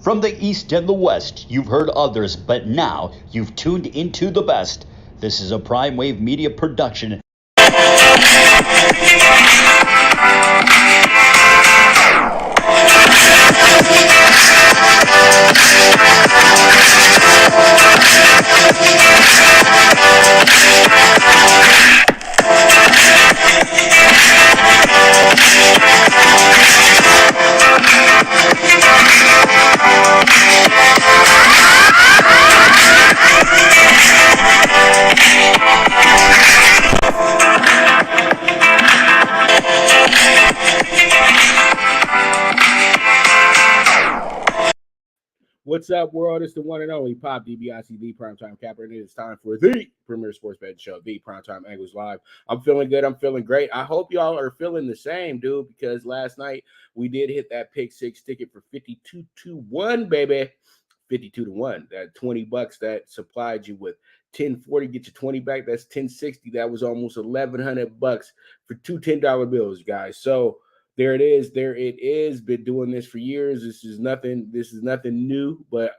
From the East and the West, you've heard others, but now you've tuned into the best. This is a Prime Wave Media production. What's up, world? It's the one and only Pop DBIC, the Primetime Capper, and it is time for the premier sports betting show, the PrimeTime Angles Live. I'm feeling good. I'm feeling great. I hope y'all are feeling the same, dude, because last night we did hit that pick six ticket for 52-1, baby. 52-1. That $20 that supplied you with 1040, get you 20 back. That's 1060. That was almost $1,100 for two $10 bills, guys. So there it is. There it is. Been doing this for years. This is nothing new, but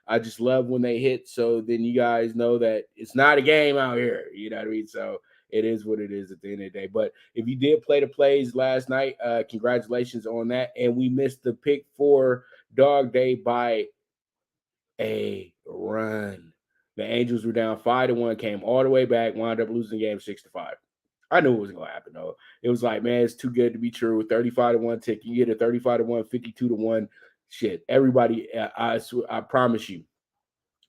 I just love when they hit. So then you guys know that it's not a game out here. You know what I mean? So it is what it is at the end of the day. But if you did play the plays last night, congratulations on that. And we missed the pick for Dog Day by a run. The Angels were down 5-1, came all the way back, wound up losing the game 6-5. I knew it was going to happen, though. It was like, man, it's too good to be true. 35-1 ticket. You get a 35-1, 52-1. Shit, everybody, I promise you,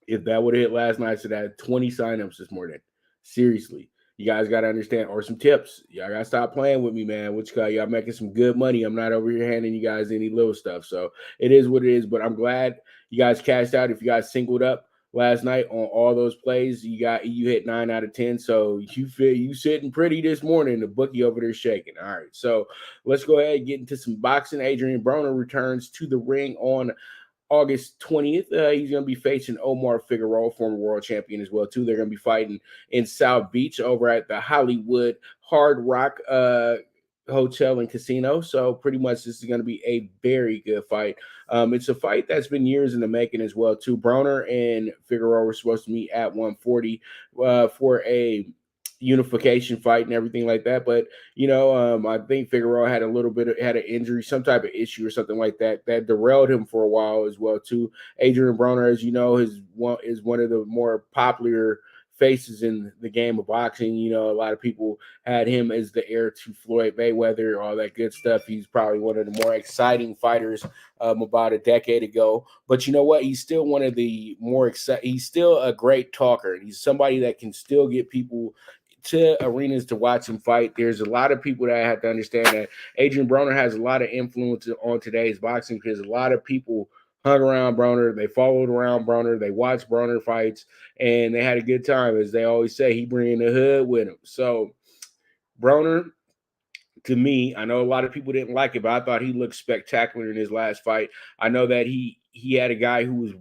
if that would have hit last night, so that had 20 signups this morning. Seriously. You guys got to understand, or some tips. Y'all got to stop playing with me, man. Y'all making some good money. I'm not over here handing you guys any little stuff. So it is what it is, but I'm glad you guys cashed out. If you guys singled up last night on all those plays, you hit 9 out of 10. So you sitting pretty this morning. The bookie over there shaking. All right. So let's go ahead and get into some boxing. Adrien Broner returns to the ring on August 20th. He's going to be facing Omar Figueroa, former world champion as well, too. They're going to be fighting in South Beach over at the Hollywood Hard Rock Hotel and Casino. So pretty much this is going to be a very good fight. It's a fight that's been years in the making as well, too. Broner and Figueroa were supposed to meet at 140 for a unification fight and everything like that, but I think Figueroa had an injury, some type of issue or something like that derailed him for a while as well too. Adrien Broner, as you know, is one of the more popular faces in the game of boxing. A lot of people had him as the heir to Floyd Mayweather, all that good stuff. He's probably one of the more exciting fighters about a decade ago. But you know what? He's still one of the more exciting. He's still a great talker. He's somebody that can still get people to arenas to watch him fight. There's a lot of people that have to understand that Adrien Broner has a lot of influence on today's boxing because a lot of people hung around Broner, they followed around Broner, they watched Broner fights, and they had a good time. As they always say, he bringing the hood with him. So Broner, to me, I know a lot of people didn't like it, but I thought he looked spectacular in his last fight. I know that he had a guy who was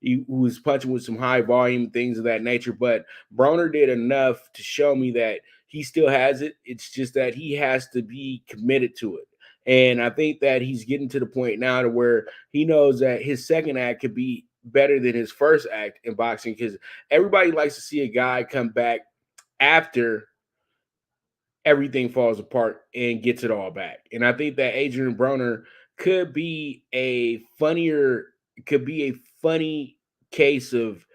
who was punching with some high volume, things of that nature. But Broner did enough to show me that he still has it. It's just that he has to be committed to it. And I think that he's getting to the point now to where he knows that his second act could be better than his first act in boxing, because everybody likes to see a guy come back after everything falls apart and gets it all back. And I think that Adrien Broner could be a funny case of,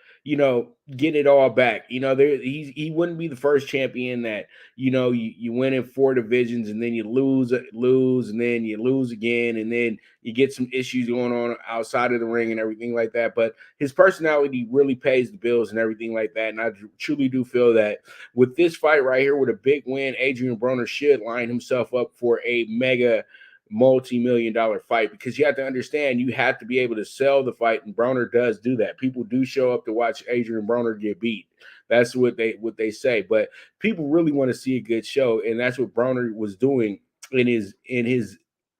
getting it all back. He wouldn't be the first champion that, you win in 4 divisions and then you lose, and then you lose again, and then you get some issues going on outside of the ring and everything like that. But his personality really pays the bills and everything like that. And I truly do feel that with this fight right here, with a big win, Adrien Broner should line himself up for a mega multi-million-dollar fight, because you have to understand, you have to be able to sell the fight, and Broner does do that. People do show up to watch Adrien Broner get beat. That's what they say. But people really want to see a good show, and that's what Broner was doing in his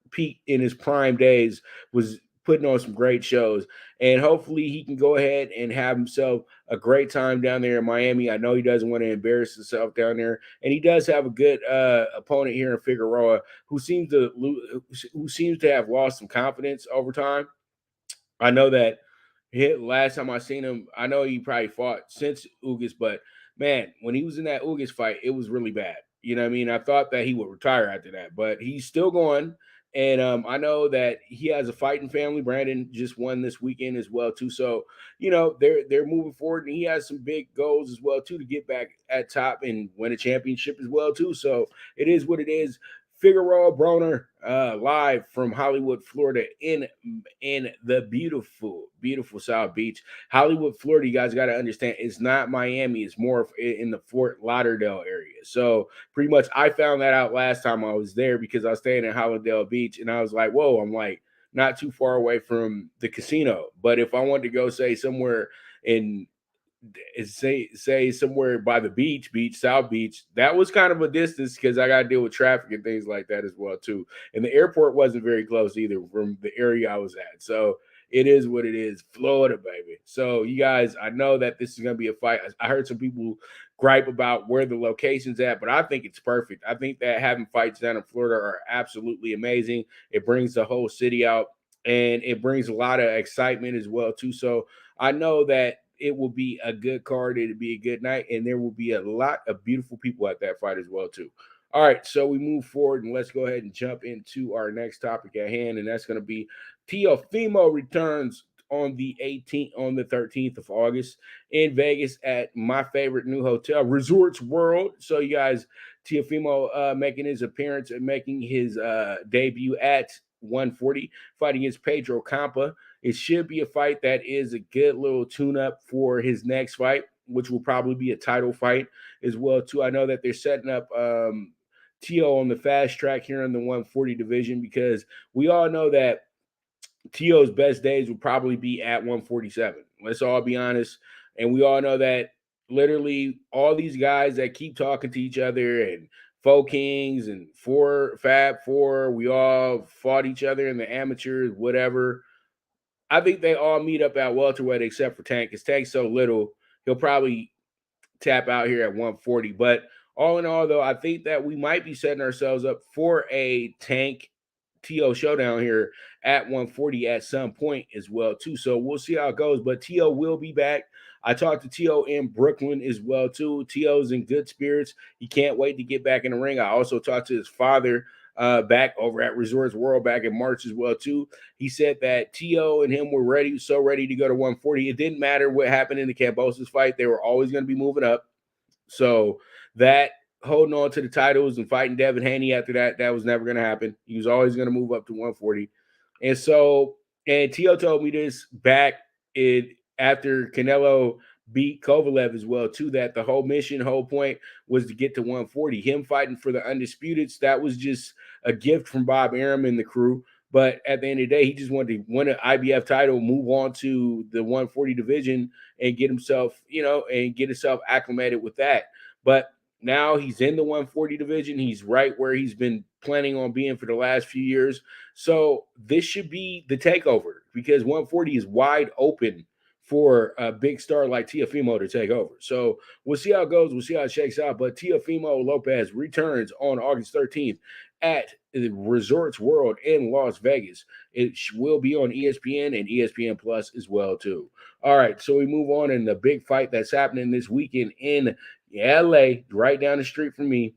peak, in his prime days, was putting on some great shows. And hopefully he can go ahead and have himself a great time down there in Miami. I know he doesn't want to embarrass himself down there, and he does have a good opponent here in Figueroa, who seems to have lost some confidence over time. I know that last time I seen him, I know he probably fought since Ugas, but man, when he was in that Ugas fight, it was really bad. You know what I mean? I thought that he would retire after that, but he's still going. And I know that he has a fighting family. Brandon just won this weekend as well too. So they're moving forward, and he has some big goals as well too to get back at top and win a championship as well too. So it is what it is. Figueroa Broner, live from Hollywood, Florida, in the beautiful South Beach. Hollywood, Florida, you guys got to understand, it's not Miami. It's more in the Fort Lauderdale area. So pretty much I found that out last time I was there because I was staying in Hollywood Beach, and I was like, whoa, I'm like not too far away from the casino. But if I wanted to go, say, somewhere in say somewhere by the beach, South Beach, that was kind of a distance because I got to deal with traffic and things like that as well too. And the airport wasn't very close either from the area I was at. So it is what it is, Florida, baby. So you guys, I know that this is going to be a fight. I heard some people gripe about where the location's at, but I think it's perfect. I think that having fights down in Florida are absolutely amazing. It brings the whole city out, and it brings a lot of excitement as well too. So I know that it will be a good card. It'll be a good night, and there will be a lot of beautiful people at that fight as well too. All right, so we move forward, and let's go ahead and jump into our next topic at hand, and that's going to be Teofimo returns on the 13th of August in Vegas at my favorite new hotel, Resorts World. So you guys, Teofimo making his appearance and making his debut at 140, fighting against Pedro Campa. It should be a fight that is a good little tune-up for his next fight, which will probably be a title fight as well too. I know that they're setting up Teo on the fast track here in the 140 division because we all know that Teo's best days will probably be at 147. Let's all be honest. And we all know that literally all these guys that keep talking to each other and Four Kings and Fab Four, we all fought each other in the amateurs, whatever. I think they all meet up at welterweight except for Tank. Because Tank's so little, he'll probably tap out here at 140. But all in all, though, I think that we might be setting ourselves up for a Tank Teo showdown here at 140 at some point as well, too. So we'll see how it goes. But Teo will be back. I talked to Teo in Brooklyn as well, too. Teo's in good spirits. He can't wait to get back in the ring. I also talked to his father back over at Resorts World back in March as well, too. He said that Teo and him were so ready to go to 140. It didn't matter what happened in the Kambosos fight. They were always going to be moving up. So that holding on to the titles and fighting Devin Haney after that was never going to happen. He was always going to move up to 140. And so, and Teo told me this back after Canelo beat Kovalev as well, too, that the whole point was to get to 140. Him fighting for the Undisputeds, that was just a gift from Bob Arum and the crew. But at the end of the day, he just wanted to win an IBF title, move on to the 140 division, and get himself, acclimated with that. But now he's in the 140 division. He's right where he's been planning on being for the last few years. So this should be the takeover because 140 is wide open for a big star like Teofimo to take over. So we'll see how it goes. We'll see how it shakes out. But Teofimo Lopez returns on August 13th at the Resorts World in Las Vegas. It will be on ESPN and ESPN Plus as well, too. All right, so we move on in the big fight that's happening this weekend in LA, right down the street from me,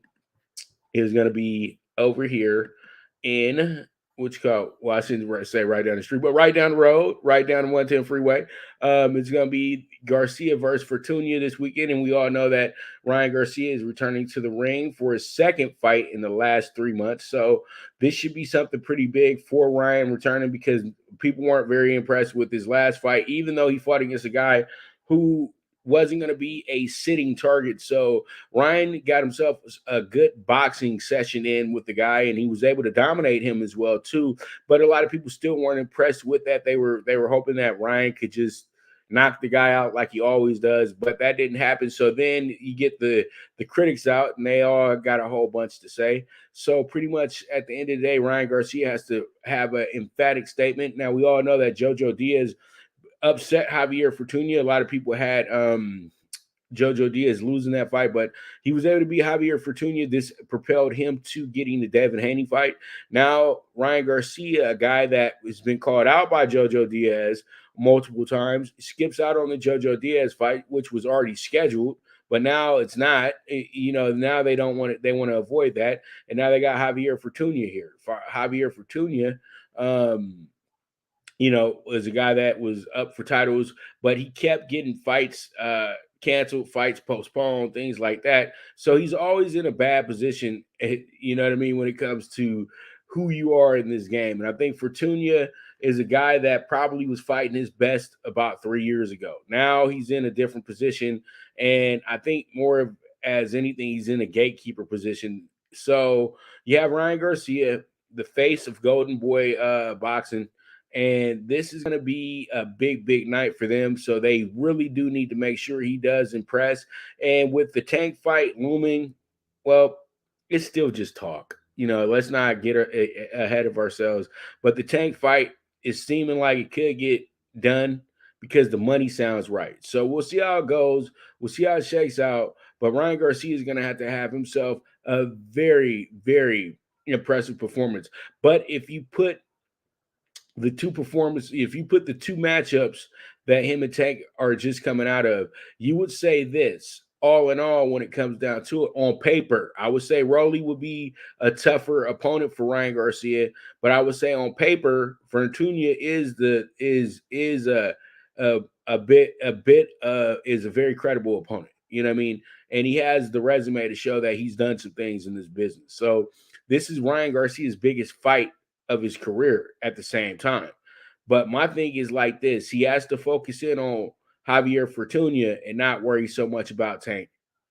is going to be over here in I shouldn't say right down the street, but right down the road, right down the 110 freeway. It's going to be Garcia versus Fortuna this weekend, and we all know that Ryan Garcia is returning to the ring for his second fight in the last 3 months. So this should be something pretty big for Ryan returning because people weren't very impressed with his last fight, even though he fought against a guy who wasn't going to be a sitting target. So Ryan got himself a good boxing session in with the guy, and he was able to dominate him as well too. But a lot of people still weren't impressed with that. They were hoping that Ryan could just knock the guy out like he always does, but that didn't happen. So then you get the critics out, and they all got a whole bunch to say. So pretty much at the end of the day, Ryan Garcia has to have an emphatic statement. Now we all know that Jojo Diaz upset Javier Fortuna. A lot of people had JoJo Diaz losing that fight, but he was able to beat Javier Fortuño. This propelled him to getting the Devin Haney fight. Now, Ryan Garcia, a guy that has been called out by JoJo Diaz multiple times, skips out on the JoJo Diaz fight, which was already scheduled. But now it's not. Now they don't want it. They want to avoid that, and now they got Javier Fortuño here. Javier Fortuño, was a guy that was up for titles, but he kept getting fights canceled, fights postponed, things like that. So he's always in a bad position, you know what I mean, when it comes to who you are in this game. And I think Fortuño is a guy that probably was fighting his best about 3 years ago. Now he's in a different position, and I think more of as anything, he's in a gatekeeper position. So you have Ryan Garcia, the face of Golden Boy boxing, and this is going to be a big, big night for them. So they really do need to make sure he does impress. And with the Tank fight looming, well, it's still just talk. Let's not get ahead of ourselves. But the Tank fight is seeming like it could get done because the money sounds right. So we'll see how it goes. We'll see how it shakes out. But Ryan Garcia is going to have himself a very, very impressive performance. But if you put the two matchups that him and Tank are just coming out of, you would say this. All in all, when it comes down to it, on paper, I would say Rolly would be a tougher opponent for Ryan Garcia, but I would say on paper, Fortuño is a very credible opponent. You know what I mean? And he has the resume to show that he's done some things in this business. So this is Ryan Garcia's biggest fight of his career at the same time. But my thing is like this. He has to focus in on Javier Fortuño and not worry so much about Tank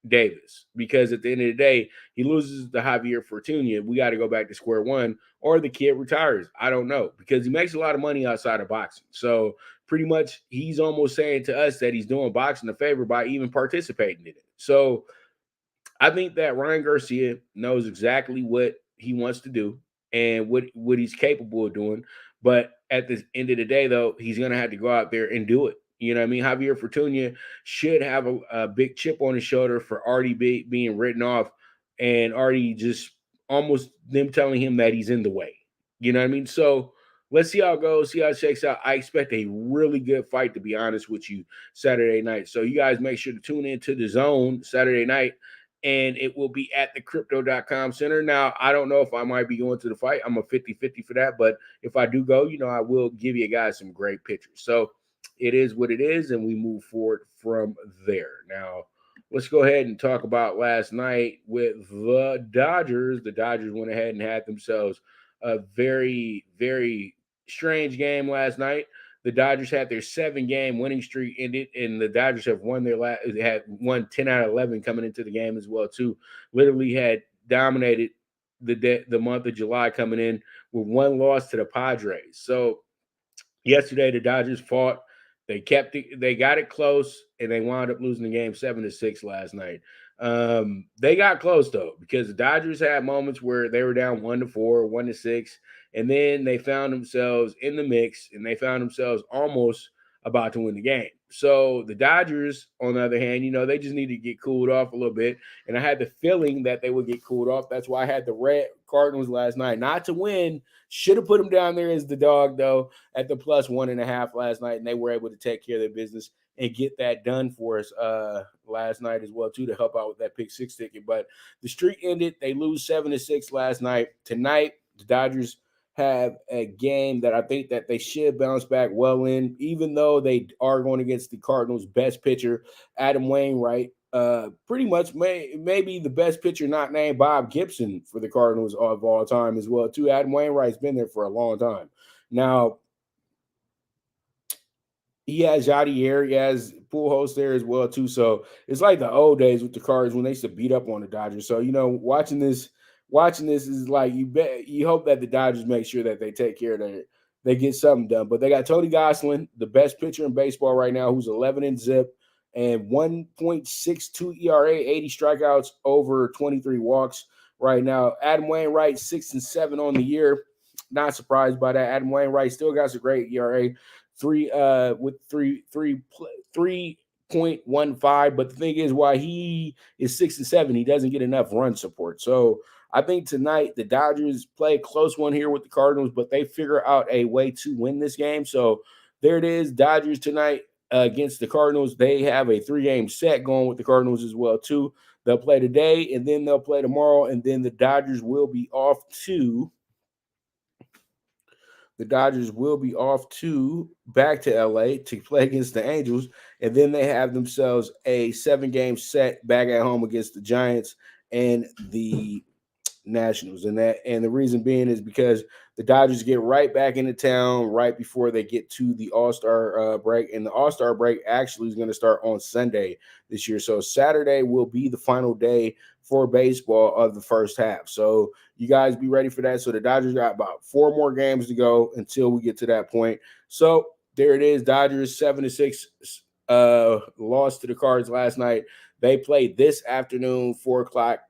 Davis, because at the end of the day, he loses to Javier Fortuño. We got to go back to square one, or the kid retires. I don't know, because he makes a lot of money outside of boxing. So pretty much he's almost saying to us that he's doing boxing a favor by even participating in it. So I think that Ryan Garcia knows exactly what he wants to do and what he's capable of doing. But at the end of the day, though, he's going to have to go out there and do it. You know what I mean? Javier Fortuño should have a big chip on his shoulder for already being written off, and already just almost them telling him that he's in the way. You know what I mean? So let's see how it goes, see how it shakes out. I expect a really good fight, to be honest with you, Saturday night. So you guys make sure to tune in to The Zone Saturday night, and it will be at the crypto.com center. Now, I don't know if I might be going to the fight. I'm a 50-50 for that, but if I do go, I will give you guys some great pictures. So it is what it is, and we move forward from there. Now, let's go ahead and talk about last night with the Dodgers. The Dodgers went ahead and had themselves a very, very strange game last night. The Dodgers had their 7-game winning streak ended, and the Dodgers have won had won 10 out of 11 coming into the game as well too. Literally had dominated the month of July coming in with one loss to the Padres. So yesterday the Dodgers fought. They got it close, and they wound up losing the game 7-6 last night. They got close though, because the Dodgers had moments where they were down 1-4, 1-6, and then they found themselves in the mix, and they found themselves almost about to win the game. So the Dodgers, on the other hand, they just need to get cooled off a little bit, and I had the feeling that they would get cooled off. That's why I had the red Cardinals last night, not to win. Should have put them down there as the dog, though, at the +1.5 last night, and they were able to take care of their business and get that done for us last night as well, too, to help out with that pick-6 ticket. But the streak ended. They lose 7-6 last night. Tonight, the Dodgers have a game that I think that they should bounce back well in, even though they are going against the Cardinals' best pitcher, Adam Wainwright. Pretty much maybe the best pitcher not named Bob Gibson for the Cardinals of all time as well, too. Adam Wainwright's been there for a long time. Now, he has Yadier, he has Pujols there as well, too. So it's like the old days with the Cards when they used to beat up on the Dodgers. So, watching this is like you hope that the Dodgers make sure that they take care of that. They get something done. But they got Tony Gonsolin, the best pitcher in baseball right now, who's 11-zip and 1.62 ERA, 80 strikeouts, over 23 walks right now. Adam Wainwright, 6-7 on the year. Not surprised by that. Adam Wainwright still got a great ERA. 3.3 .15, but the thing is, why he is 6-7, he doesn't get enough run support. So I think tonight the Dodgers play a close one here with the Cardinals, but they figure out a way to win this game. So there it is, Dodgers tonight against the Cardinals. They have a 3-game set going with the Cardinals as well too. They'll play today, and then they'll play tomorrow, and then the Dodgers will be off to back to LA to play against the Angels, and then they have themselves a 7-game set back at home against the Giants and the Nationals. And the reason being is because the Dodgers get right back into town right before they get to the All-Star break, and the All-Star break actually is going to start on Sunday this year. So Saturday will be the final day for baseball of the first half. So you guys be ready for that. So the Dodgers got about 4 more games to go until we get to that point. So there it is. Dodgers 7-6 lost to the Cards last night. They played this afternoon, 4 o'clock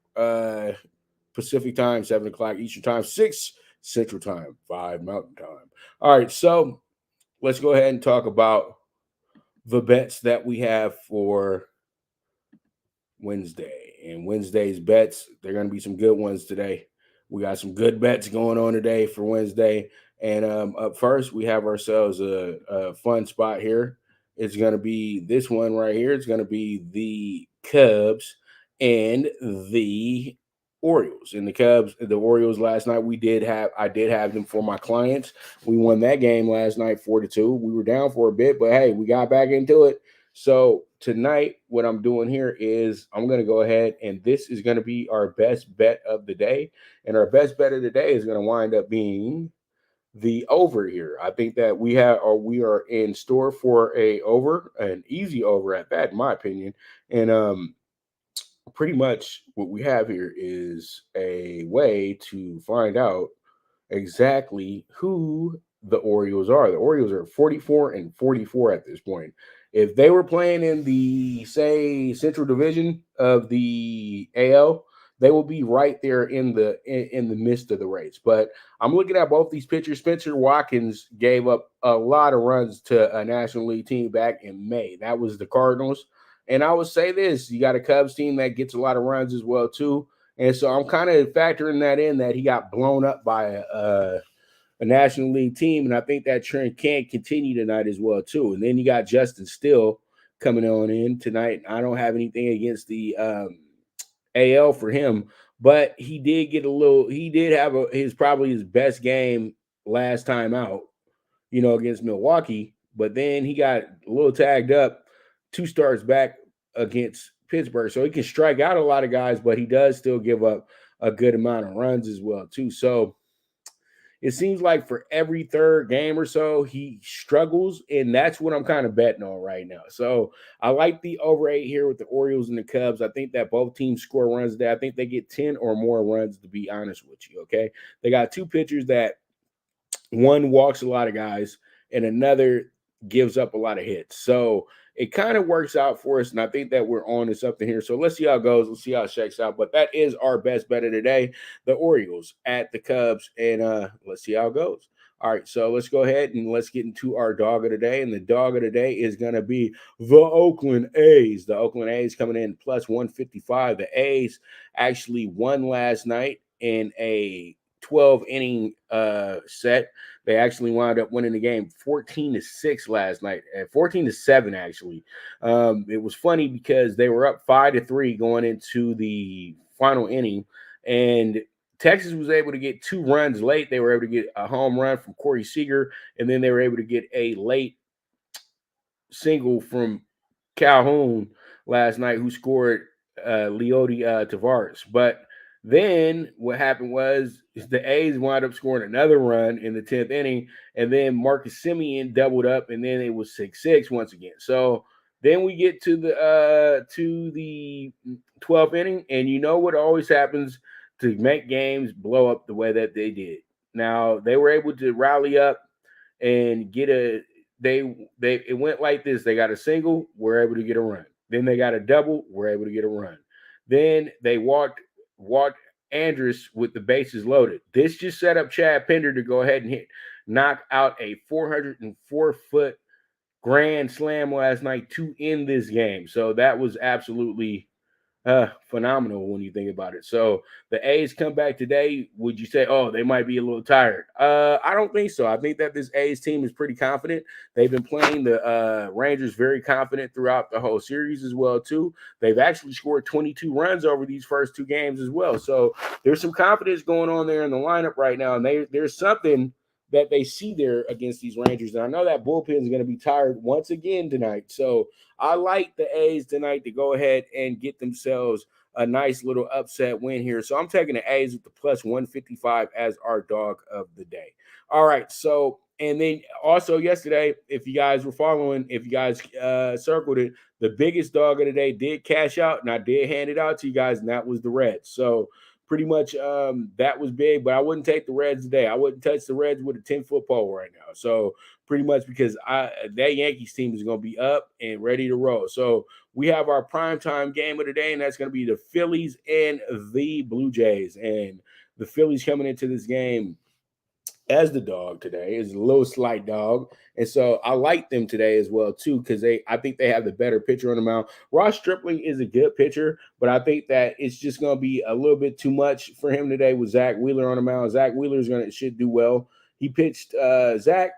Pacific time, 7 o'clock Eastern time, 6 Central time, 5 Mountain time. All right, so let's go ahead and talk about the bets that we have for Wednesday. And Wednesday's bets, they're going to be some good ones today. We got some good bets going on today for Wednesday. And up first, we have ourselves a fun spot here. It's going to be this one right here. It's going to be the Cubs and the Orioles. And the Orioles last night, I did have them for my clients. We won that game last night 4-2. We were down for a bit, but hey, we got back into it. So tonight, what I'm doing here is I'm going to go ahead, and this is going to be our best bet of the day. And our best bet of the day is going to wind up being the over here. I think that we are in store for an easy over at that, in my opinion. And pretty much what we have here is a way to find out exactly who the Orioles are. The Orioles are 44-44 at this point. If they were playing in the, say, Central Division of the AL, they will be right there in the midst of the race. But I'm looking at both these pitchers. Spencer Watkins gave up a lot of runs to a National League team back in May. That was the Cardinals. And I would say this, you got a Cubs team that gets a lot of runs as well, too. And so I'm kind of factoring that in, that he got blown up by a National League team. And I think that trend can continue tonight as well, too. And then you got Justin Steele coming on in tonight. I don't have anything against the AL for him, but he did have probably his best game last time out, against Milwaukee. But then he got a little tagged up 2 starts back against Pittsburgh. So he can strike out a lot of guys, but he does still give up a good amount of runs as well, too. So it seems like for every third game or so, he struggles, and that's what I'm kind of betting on right now. So I like the over 8 here with the Orioles and the Cubs. I think that both teams score runs today. I think they get 10 or more runs, to be honest with you, okay? They got 2 pitchers that one walks a lot of guys and another gives up a lot of hits. So it kind of works out for us, and I think that we're on to something here. So let's see how it goes. Let's see how it shakes out. But that is our best bet of the day, the Orioles at the Cubs, and let's see how it goes. All right, so let's go ahead and let's get into our dog of the day, and the dog of the day is going to be the Oakland A's. The Oakland A's coming in plus 155. The A's actually won last night in a 12-inning set. They actually wound up winning the game 14-6 last night, 14-7 actually. It was funny because they were up 5-3 going into the final inning, and Texas was able to get 2 runs late. They were able to get a home run from Corey Seager, and then they were able to get a late single from Calhoun last night, who scored Leody Tavares. But then what happened was the A's wound up scoring another run in the 10th inning, and then Marcus Semien doubled up, and then it was 6-6 once again. So then we get to the 12th inning, and you know what always happens to make games blow up the way that they did. Now, they were able to rally up and get it went like this. They got a single, we're able to get a run. Then they got a double, we're able to get a run. Then they walked Andrus with the bases loaded. This just set up Chad Pinder to go ahead and knock out a 404-foot grand slam last night to end this game. So that was absolutely phenomenal when you think about it. So the A's come back today. Would you say, oh, they might be a little tired? I don't think so. I think that this A's team is pretty confident. They've been playing the Rangers very confident throughout the whole series as well, too. They've actually scored 22 runs over these first two games as well. So there's some confidence going on there in the lineup right now. And there's something that they see there against these Rangers. And I know that bullpen is going to be tired once again tonight. So I like the A's tonight to go ahead and get themselves a nice little upset win here. So I'm taking the A's with the plus 155 as our dog of the day. All right. So, and then also yesterday, if you guys were following, if you guys circled it, the biggest dog of the day did cash out, and I did hand it out to you guys, and that was the Reds. So pretty much that was big, but I wouldn't take the Reds today. I wouldn't touch the Reds with a 10-foot pole right now. So pretty much because that Yankees team is going to be up and ready to roll. So we have our primetime game of the day, and that's going to be the Phillies and the Blue Jays. And the Phillies coming into this game as the dog today is a little slight dog. And so I like them today as well, too, because I think they have the better pitcher on the mound. Ross Stripling is a good pitcher, but I think that it's just going to be a little bit too much for him today with Zach Wheeler on the mound. Zach Wheeler should do well. He pitched Zach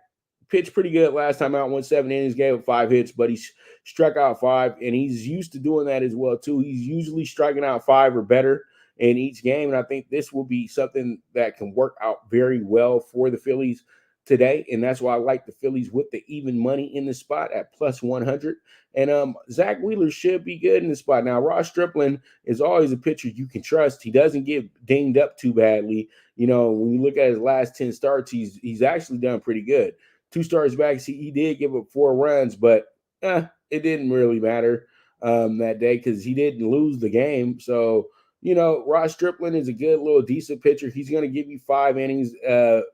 pitched pretty good last time out, went 7 innings, gave up 5 hits, but he struck out 5, and he's used to doing that as well, too. He's usually striking out 5 or better in each game, and I think this will be something that can work out very well for the Phillies today, and that's why I like the Phillies with the even money in the spot at plus 100. And Zach Wheeler should be good in the spot. Now, Ross Stripling is always a pitcher you can trust. He doesn't get dinged up too badly. You know, when you look at his last 10 starts, he's actually done pretty good. 2 starts back, he did give up 4 runs, but it didn't really matter that day because he didn't lose the game. So, you know, Ross Stripling is a good little decent pitcher. He's going to give you 5 innings,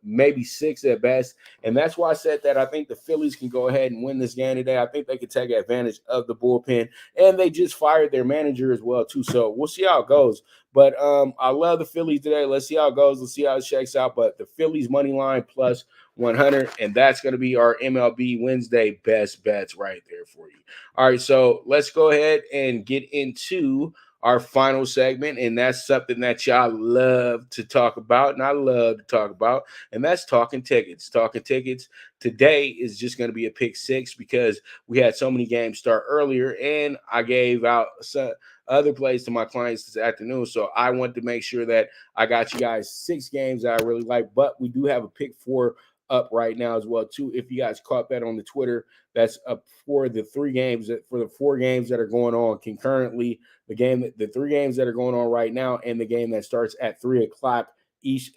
maybe 6 at best. And that's why I said that I think the Phillies can go ahead and win this game today. I think they can take advantage of the bullpen. And they just fired their manager as well, too. So we'll see how it goes. But I love the Phillies today. Let's see how it goes. Let's see how it shakes out. But the Phillies money line plus 100, and that's going to be our MLB Wednesday best bets right there for you. All right, so let's go ahead and get into our final segment, and that's something that y'all love to talk about, and I love to talk about, and that's Talkin Tickets. Talkin Tickets today is just going to be a pick 6 because we had so many games start earlier, and I gave out some other plays to my clients this afternoon, so I want to make sure that I got you guys 6 games that I really like, but we do have a pick 4 up right now as well, too. If you guys caught that on the Twitter, that's up for the 3 games, for the 4 games that are going on concurrently, the 3 games that are going on right now, and the game that starts at 3:00 each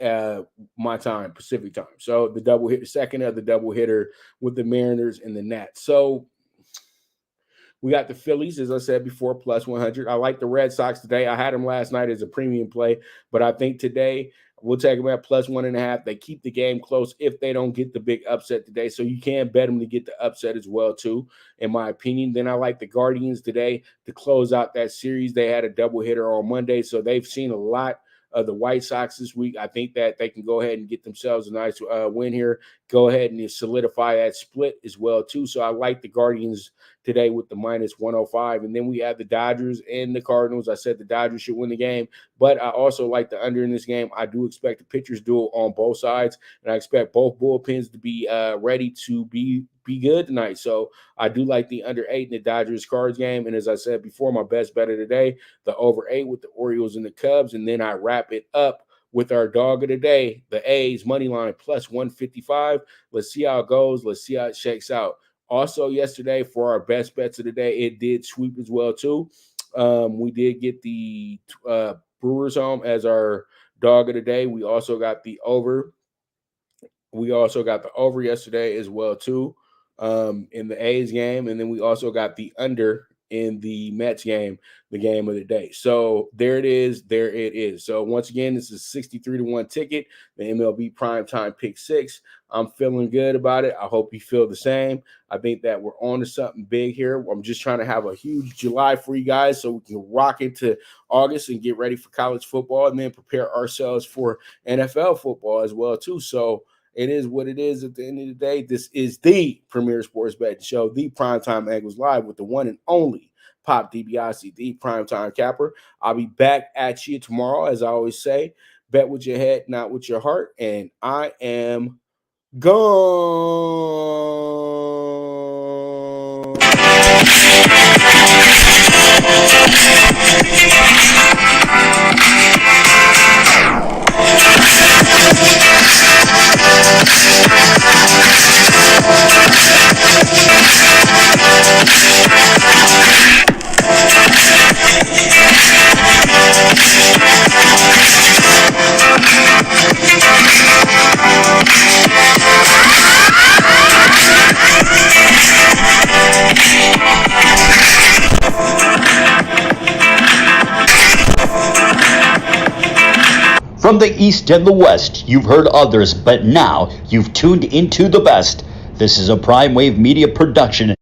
my time, Pacific time. So the double hit, second of the double hitter with the Mariners and the Nats. So we got the Phillies, as I said before, plus 100. I like the Red Sox today. I had them last night as a premium play, but I think today we'll take them at plus 1.5. They keep the game close if they don't get the big upset today. So you can bet them to get the upset as well, too, in my opinion. Then I like the Guardians today to close out that series. They had a double hitter on Monday, so they've seen a lot of the White Sox this week. I think that they can go ahead and get themselves a nice win here. Go ahead and solidify that split as well, too. So I like the Guardians today with the minus 105. And then we have the Dodgers and the Cardinals. I said the Dodgers should win the game, but I also like the under in this game. I do expect a pitcher's duel on both sides, and I expect both bullpens to be ready to be good tonight. So I do like the under 8 in the Dodgers Cards game. And as I said before, my best bet of the day, the over 8 with the Orioles and the Cubs. And then I wrap it up with our dog of the day, the A's money line plus 155. Let's see how it goes. Let's see how it shakes out. Also, yesterday for our best bets of the day, it did sweep as well, too. We did get the Brewers home as our dog of the day. We also got the over. We also got the over yesterday as well, too, in the A's game. And then we also got the under in the Mets game, the game of the day. So there it is. There it is. So once again, this is 63-1 ticket, the MLB PrimeTime PK6. I'm feeling good about it. I hope you feel the same. I think that we're on to something big here. I'm just trying to have a huge July for you guys so we can rock into August and get ready for college football and then prepare ourselves for NFL football as well, too. So It is what it is at the end of the day. This is the premier sports betting show, the PrimeTime Angles Live with the one and only Pop DiBiase, the PrimeTime Capper. I'll be back at you tomorrow, as I always say. Bet with your head, not with your heart. And I am gone. From the East and the West, you've heard others, but now you've tuned into the best. This is a Prime Wave Media production.